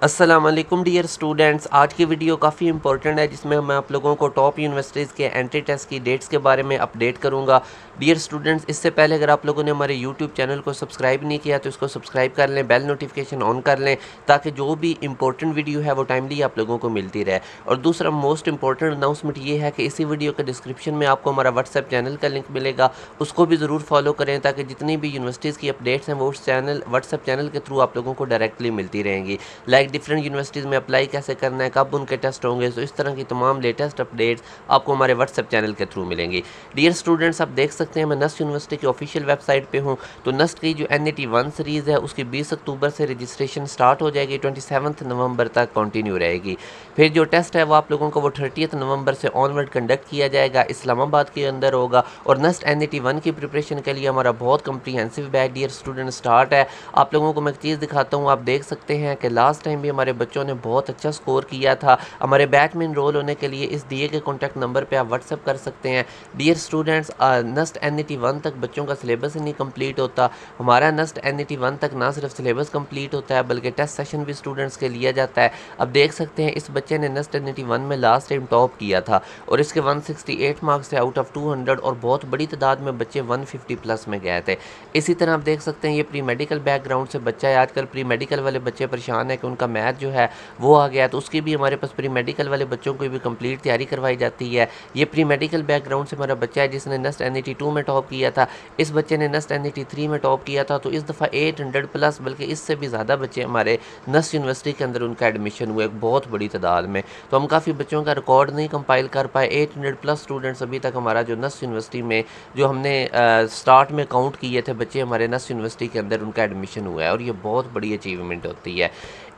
अस्सलाम वालेकुम dear students. आज की वीडियो काफ़ी इंपॉर्टेंट है जिसमें मैं आप लोगों को टॉप यूनिवर्सिटीज़ के एंट्री टेस्ट की डेट्स के बारे में अपडेट करूंगा। डियर स्टूडेंट्स, इससे पहले अगर आप लोगों ने हमारे यूट्यूब चैनल को सब्सक्राइब नहीं किया तो इसको सब्सक्राइब कर लें, बेल नोटिफिकेशन ऑन कर लें ताकि जो भी इंपॉर्टेंट वीडियो है वो टाइमली आप लोगों को मिलती रहे। और दूसरा मोस्ट इंपॉर्टेंट अनाउंसमेंट ये है कि इसी वीडियो के डिस्क्रिप्शन में आपको हमारा व्हाट्सएप चैनल का लिंक मिलेगा, उसको भी ज़रूर फॉलो करें ताकि जितनी भी यूनिवर्सिटीज़ की अपडेट्स हैं वो उस चैनल व्हाट्सएप चैनल के थ्रू आप लोगों को डायरेक्टली मिलती रहेंगी। लाइक डिफरेंट यूनिवर्सिटीज़ में अप्लाई कैसे करना है, कब उनके टेस्ट होंगे, तो इस तरह की तमाम लेटेस्ट अपडेट्स आपको हमारे व्हाट्सएप चैनल के थ्रू मिलेंगी। डियर स्टूडेंट्स, आप देख सकते हैं मैं नस्ट यूनिवर्सिटी की ऑफिशियल वेबसाइट पे हूँ। तो नस्ट की जो NAT 1 सीरीज़ है उसकी 20 अक्टूबर से रजिस्ट्रेशन स्टार्ट हो जाएगी, 27 नवंबर तक कंटिन्यू रहेगी। फिर जो टेस्ट है वो आप लोगों को वो 30 नवंबर से ऑनवर्ड कंडक्ट किया जाएगा, इस्लामाबाद के अंदर होगा। और नस्ट NAT 1 की प्रिपरेशन के लिए हमारा बहुत comprehensive batch dear student start है। आप लोगों को मैं एक चीज़ दिखाता हूँ, आप देख सकते हैं कि लास्ट टाइम भी हमारे बच्चों ने बहुत अच्छा स्कोर किया था। हमारे बैच में इनरोल होने के लिए इस दिए के कॉन्टैक्ट नंबर पे आप व्हाट्सअप कर सकते हैं। डियर स्टूडेंट्स, नस्ट NAT 1 तक बच्चों का सिलेबस ही नहीं कंप्लीट होता। हमारा नस्ट NAT 1 तक ना सिर्फ सिलेबस कंप्लीट होता है बल्कि टेस्ट सेशन भी स्टूडेंट्स के लिया जाता है। अब देख सकते हैं इस बच्चे ने नस्ट NAT 1 में लास्ट टाइम टॉप किया था और इसके 168 मार्क्स थे आउट ऑफ 200 और बहुत बड़ी तादाद में बच्चे 150 प्लस में गए थे। इसी तरह आप देख सकते हैं ये प्री मेडिकल बैकग्राउंड से बच्चा है। आजकल प्री मेडिकल वाले बच्चे परेशान है कि उनका मैथ जो है वो आ गया, तो उसकी भी हमारे पास प्री मेडिकल वाले बच्चों को भी कंप्लीट तैयारी करवाई जाती है। ये प्री मेडिकल बैकग्राउंड से हमारा बच्चा है जिसने नस्ट NAT 2 में टॉप किया था। इस बच्चे ने नस्ट NAT 3 में टॉप किया था। तो इस दफ़ा 800 प्लस बल्कि इससे भी ज़्यादा बच्चे हमारे नस्ट यूनिवर्सिटी के अंदर उनका एडमिशन हुए एक बहुत बड़ी तादाद में। तो हम काफ़ी बच्चों का रिकॉर्ड नहीं कंपाइल कर पाए। 800 प्लस स्टूडेंट्स अभी तक हमारा जो नस्ट यूनिवर्सिटी में जो हमने स्टार्ट में काउंट किए थे बच्चे हमारे नस्ट यूनिवर्सिटी के अंदर उनका एडमिशन हुआ है और ये बहुत बड़ी अचीवमेंट होती है।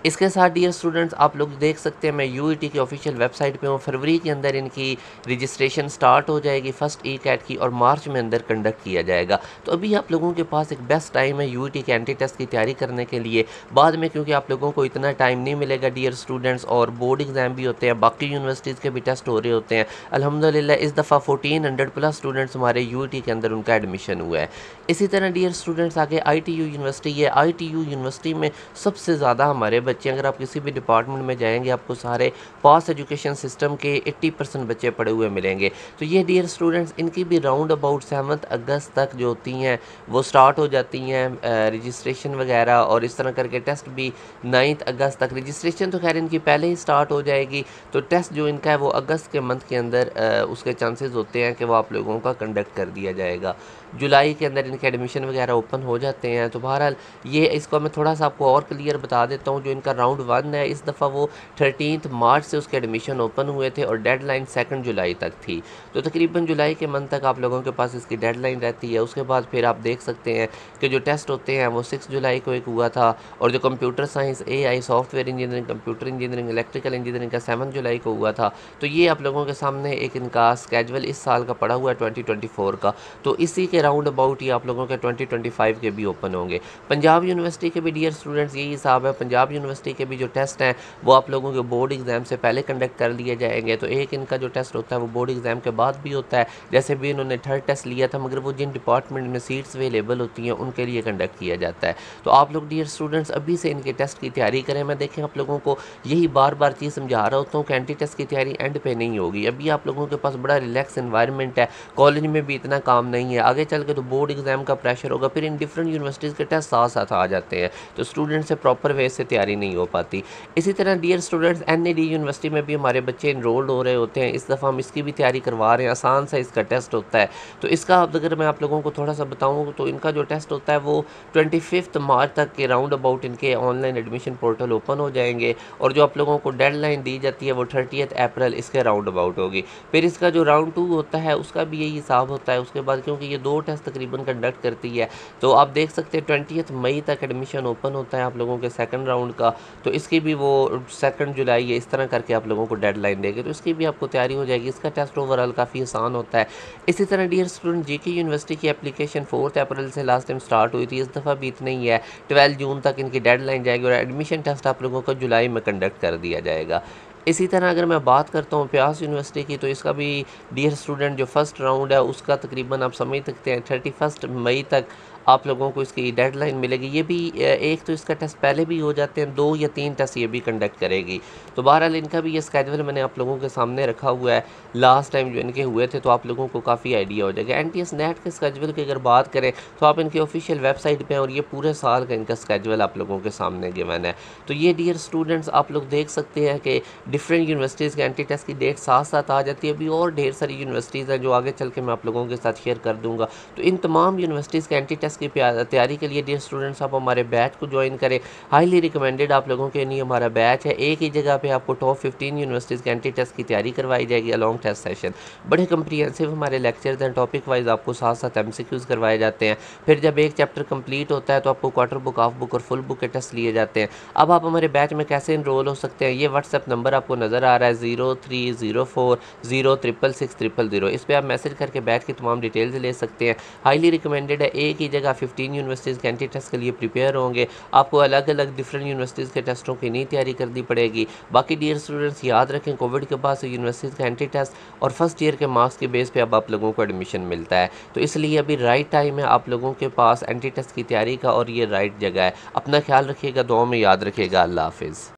इसके साथ डियर स्टूडेंट्स, आप लोग देख सकते हैं मैं UET की ऑफिशियल वेबसाइट पे हूँ। फरवरी के अंदर इनकी रजिस्ट्रेशन स्टार्ट हो जाएगी फर्स्ट ECAT की और मार्च में अंदर कंडक्ट किया जाएगा। तो अभी आप लोगों के पास एक बेस्ट टाइम है UET के एंट्री टेस्ट की तैयारी करने के लिए। बाद में क्योंकि आप लोगों को इतना टाइम नहीं मिलेगा डियर स्टूडेंट्स, और बोर्ड एग्ज़ाम भी होते हैं, बाकी यूनिवर्सिटीज़ के भी टेस्ट हो रहे होते हैं। अल्हम्दुलिल्लाह इस दफ़ा 1400 प्लस स्टूडेंट्स हमारे UET के अंदर उनका एडमिशन हुआ है। इसी तरह डियर स्टूडेंट्स आगे ITU यूनिवर्सिटी है। ITU यूनिवर्सिटी में सबसे ज़्यादा हमारे बच्चे, अगर आप किसी भी डिपार्टमेंट में जाएंगे आपको सारे पास एजुकेशन सिस्टम के 80% बच्चे पढ़े हुए मिलेंगे। तो ये डियर स्टूडेंट्स इनकी भी राउंड अबाउट 7 अगस्त तक जो होती हैं वो स्टार्ट हो जाती हैं रजिस्ट्रेशन वगैरह, और इस तरह करके टेस्ट भी 9 अगस्त तक। रजिस्ट्रेशन तो खैर इनकी पहले ही स्टार्ट हो जाएगी, तो टेस्ट जो इनका है वो अगस्त के मंथ के अंदर उसके चांसेस होते हैं कि वो आप लोगों का कंडक्ट कर दिया जाएगा। जुलाई के अंदर इनके एडमिशन वगैरह ओपन हो जाते हैं। तो बहरहाल ये इसको मैं थोड़ा सा आपको और क्लियर बता देता हूँ। जो इनका राउंड 1 है इस दफ़ा वो 13 मार्च से उसके एडमिशन ओपन हुए थे और डेडलाइन 2 जुलाई तक थी। तो तकरीबन जुलाई के मंथ तक आप लोगों के पास इसकी डेडलाइन रहती है। उसके बाद फिर आप देख सकते हैं कि जो टेस्ट होते हैं वो 6 जुलाई को एक हुआ था, और जो computer science AI software engineering computer engineering electrical engineering का 7 जुलाई को हुआ था। तो ये आप लोगों के सामने एक इनका स्केजल इस साल का पड़ा हुआ है 2024 का। तो इसी के राउंड अबाउट ही आप लोगों के 2025 के भी ओपन होंगे। पंजाब यूनिवर्सिटी के भी डियर स्टूडेंट्स यही हिसाब है। पंजाब यूनिवर्सिटी के भी जो टेस्ट हैं वो आप लोगों के बोर्ड एग्ज़ाम से पहले कंडक्ट कर लिए जाएंगे। तो एक इनका जो टेस्ट होता है वो बोर्ड एग्ज़ाम के बाद भी होता है। जैसे भी इन्होंने 3rd टेस्ट लिया था, मगर वो जिन डिपार्टमेंट में सीट्स अवेलेबल होती हैं उनके लिए कंडक्ट किया जाता है। तो आप लोग डियर स्टूडेंट्स अभी से इनके टेस्ट की तैयारी करें। मैं देखें आप लोगों को यही बार बार चीज़ समझा रहा होता हूँ कि एंट्री टेस्ट की तैयारी एंड पे नहीं होगी। अभी आप लोगों के पास बड़ा रिलैक्स इन्वायरमेंट है, कॉलेज में भी इतना काम नहीं है। आगे चल के तो बोर्ड एग्ज़ाम का प्रेशर होगा, फिर इन डिफरेंट यूनिवर्सिटीज़ के टेस्ट साथ साथ आ जाते हैं, तो स्टूडेंट से प्रॉपर वे से तैयारी नहीं हो पाती। इसी तरह डियर स्टूडेंट्स NAD यूनिवर्सिटी में भी हमारे बच्चे इनरोल्ड हो रहे होते हैं। इस दफ़ा हम इसकी भी तैयारी करवा रहे हैं। आसान सा इसका टेस्ट होता है। तो इसका अगर मैं आप लोगों को थोड़ा सा बताऊँ तो इनका जो टेस्ट होता है वो 25 मार्च तक के राउंड अबाउट इनके ऑनलाइन एडमिशन पोर्टल ओपन हो जाएंगे, और जो आप लोगों को डेडलाइन दी जाती है वो 30 अप्रैल इसके राउंड अबाउट होगी। फिर इसका जो राउंड 2 होता है उसका भी यही हिसाब होता है। उसके बाद क्योंकि ये 2 टेस्ट तकरीबन कंडक्ट करती है, तो आप देख सकते हैं 20 मई तक एडमिशन ओपन होता है आप लोगों के सेकंड राउंड का। तो इसकी भी वो 2 जुलाई है, इस तरह करके आप लोगों को डेडलाइन देंगे, तो इसकी भी आपको तैयारी हो जाएगी। इसका टेस्ट ओवरऑल काफ़ी आसान होता है। इसी तरह डियर स्टूडेंट JK यूनिवर्सिटी की एप्लीकेशन 4 अप्रैल से लास्ट टाइम स्टार्ट हुई थी। इस दफ़ा भी इतना ही है, 12 जून तक इनकी डेडलाइन जाएगी और एडमिशन टेस्ट आप लोगों को जुलाई में कंडक्ट कर दिया जाएगा। इसी तरह अगर मैं बात करता हूँ प्यास यूनिवर्सिटी की, तो इसका भी डियर स्टूडेंट जो फर्स्ट राउंड है उसका तकरीबन आप समझ सकते हैं 31 मई तक आप लोगों को इसकी डेडलाइन मिलेगी। ये भी एक तो इसका टेस्ट पहले भी हो जाते हैं, 2 या 3 टेस्ट ये भी कंडक्ट करेगी। तो बहरहाल इनका भी ये स्केड्यूल मैंने आप लोगों के सामने रखा हुआ है। लास्ट टाइम जो इनके हुए थे तो आप लोगों को काफ़ी आइडिया हो जाएगा। एनटीएस नेट के स्केड्यूल की अगर बात करें तो आप इनकी ऑफिशियल वेबसाइट पे हैं और ये पूरे साल का इनका स्केड्यूल आप लोगों के सामने गिवन है। तो ये डियर स्टूडेंट्स आप लोग देख सकते हैं कि डिफरेंट यूनिवर्सिटीज़ के एंटी टेस्ट की डेट साथ साथ आ जाती है। अभी और ढेर सारी यूनिवर्सिटीज़ हैं जो आगे चल के मैं आप लोगों के साथ शेयर कर दूँगा। तो इन तमाम यूनिवर्सिटीज़ के एंटी टेस्ट की तैयारी के लिए डियर स्टूडेंट्स आप हमारे बैच को ज्वाइन करें। हाईली रिकमेंडेड आप लोगों के लिए हमारा बैच है। एक ही जगह पे आपको टॉप 15 यूनिवर्सिटीज़ के एंटी टेस्ट की तैयारी करवाई जाएगी अलॉन्ग टेस्ट सेशन। बड़े कंप्रीहेंसिव हमारे लेक्चर्स हैं, टॉपिक वाइज आपको साथ साथ एमसीक्यूज़ करवाए जाते हैं। फिर जब एक चैप्टर कंप्लीट होता है तो आपको क्वार्टर बुक, हाफ बुक और फुल बुक के टेस्ट लिए जाते हैं। अब आप हमारे बैच में कैसे इनरोल हो सकते हैं, ये व्हाट्सएप नंबर आपको नज़र आ रहा है 0304066600। इस पर आप मैसेज करके बैच की तमाम डिटेल्स ले सकते हैं। हाईली रिकमेंडेड है। एक ही जगह 15 यूनिवर्सिटीज़ के एंटी टेस्ट के लिए प्रिपेयर होंगे। आपको अलग अलग डिफरेंट यूनिवर्सिटीज़ के टेस्टों की नहीं तैयारी करनी पड़ेगी। बाकी डियर स्टूडेंट्स याद रखें, कोविड के बाद से यूनिवर्सिटीज़ का एंटी टेस्ट और फर्स्ट ईयर के मार्क्स के बेस पे अब आप लोगों को एडमिशन मिलता है। तो इसलिए अभी राइट टाइम है आप लोगों के पास एंटी टेस्ट की तैयारी का और ये राइट जगह है। अपना ख्याल रखिएगा, दुआ में याद रखिएगा। अल्लाह हाफिज़।